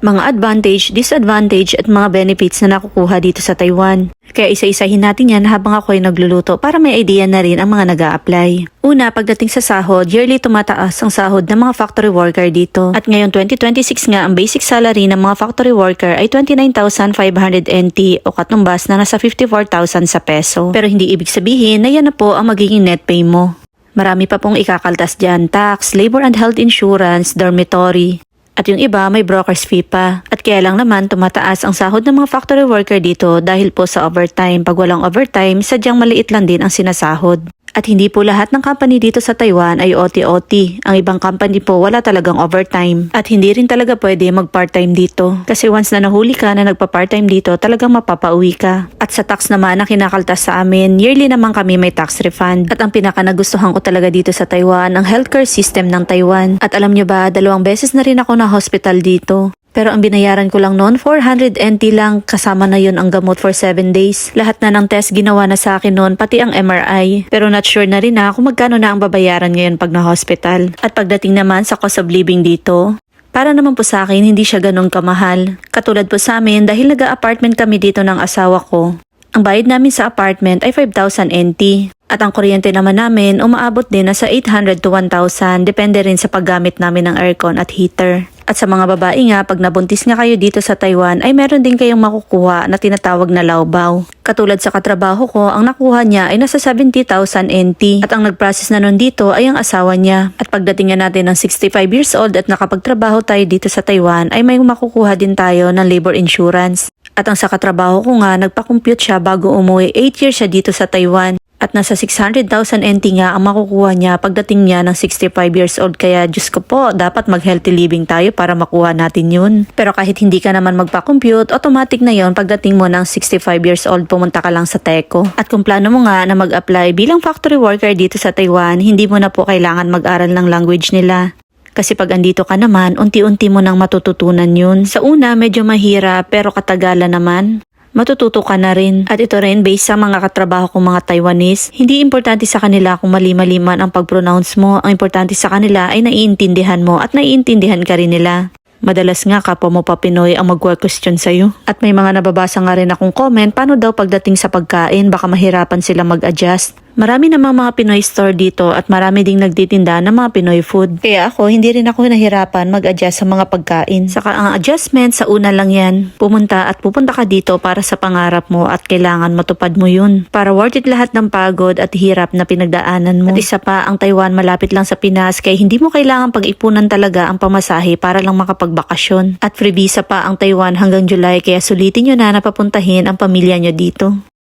mga advantage, disadvantage at mga benefits na nakukuha dito sa Taiwan. Kaya isa-isahin natin yan habang ako ay nagluluto para may idea na rin ang mga nag-a-apply. Una, pagdating sa sahod, yearly tumataas ang sahod ng mga factory worker dito. At ngayon 2026 nga, ang basic salary ng mga factory worker ay 29,500 NT o katumbas na nasa 54,000 sa peso. Pero hindi ibig sabihin na yan na po ang magiging net pay mo. Marami pa pong ikakaltas dyan, tax, labor and health insurance, dormitory. At yung iba may broker's fee pa. At kaya lang naman tumataas ang sahod ng mga factory worker dito dahil po sa overtime. Pag walang overtime, sadyang maliit lang din ang sinasahod. At hindi po lahat ng company dito sa Taiwan ay OT-OT. Ang ibang company po wala talagang overtime. At hindi rin talaga pwede mag-part-time dito. Kasi once na nahuli ka na nagpa-part-time dito, talagang mapapauwi ka. At sa tax naman na kinakaltas sa amin, yearly naman kami may tax refund. At ang pinaka nagustuhan ko talaga dito sa Taiwan, ang healthcare system ng Taiwan. At alam nyo ba, 2 beses na rin ako na hospital dito. Pero ang binayaran ko lang noon, 400 NT lang, kasama na yun ang gamot for 7 days. Lahat na ng test ginawa na sa akin noon, pati ang MRI. Pero not sure na rin kung magkano na ang babayaran ngayon pag na-hospital. At pagdating naman sa cost of living dito, para naman po sa akin, hindi siya ganun kamahal. Katulad po sa amin, dahil nag-a-apartment kami dito ng asawa ko, ang bayad namin sa apartment ay 5,000 NT. At ang kuryente naman namin, umaabot din na sa 800 to 1,000, depende rin sa paggamit namin ng aircon at heater. At sa mga babae nga, pag nabuntis nga kayo dito sa Taiwan, ay meron din kayong makukuha na tinatawag na laubaw. Katulad sa katrabaho ko, ang nakuha niya ay nasa 70,000 NT. At ang nag-process na nun dito ay ang asawa niya. At pagdating nga natin ng 65 years old at nakapagtrabaho tayo dito sa Taiwan, ay may makukuha din tayo ng labor insurance. At ang sa katrabaho ko nga, nagpa-compute siya bago umuwi. 8 years siya dito sa Taiwan. At nasa 600,000 NT nga ang makukuha niya pagdating niya ng 65 years old. Kaya Diyos ko po, dapat mag-healthy living tayo para makuha natin yun. Pero kahit hindi ka naman magpa-compute, automatic na yon pagdating mo ng 65 years old, pumunta ka lang sa TECO. At kung plano mo nga na mag-apply bilang factory worker dito sa Taiwan, hindi mo na po kailangan mag-aral ng language nila. Kasi pag andito ka naman, unti-unti mo nang matututunan yun. Sa una, medyo mahirap pero katagalan naman. Matututo ka na rin. At ito rin, based sa mga katrabaho kong mga Taiwanese, hindi importante sa kanila kung mali-mali man ang pag-pronounce mo. Ang importante sa kanila ay naiintindihan mo at naiintindihan ka rin nila. Madalas nga kapwa mo pa Pinoy ang mag-question sa'yo. At may mga nababasa nga rin akong comment, paano daw pagdating sa pagkain, baka mahirapan sila mag-adjust. Marami namang mga Pinoy store dito at marami ding nagtitinda ng mga Pinoy food. Kaya ako, hindi rin ako nahirapan mag-adjust sa mga pagkain. Saka ang adjustment, sa una lang yan. Pupunta ka dito para sa pangarap mo at kailangan matupad mo yun. Para worth it lahat ng pagod at hirap na pinagdaanan mo. At isa pa, ang Taiwan malapit lang sa Pinas kaya hindi mo kailangan pag-ipunan talaga ang pamasahe para lang makapagbakasyon. At free visa pa ang Taiwan hanggang July kaya sulitin nyo na napapuntahin ang pamilya nyo dito.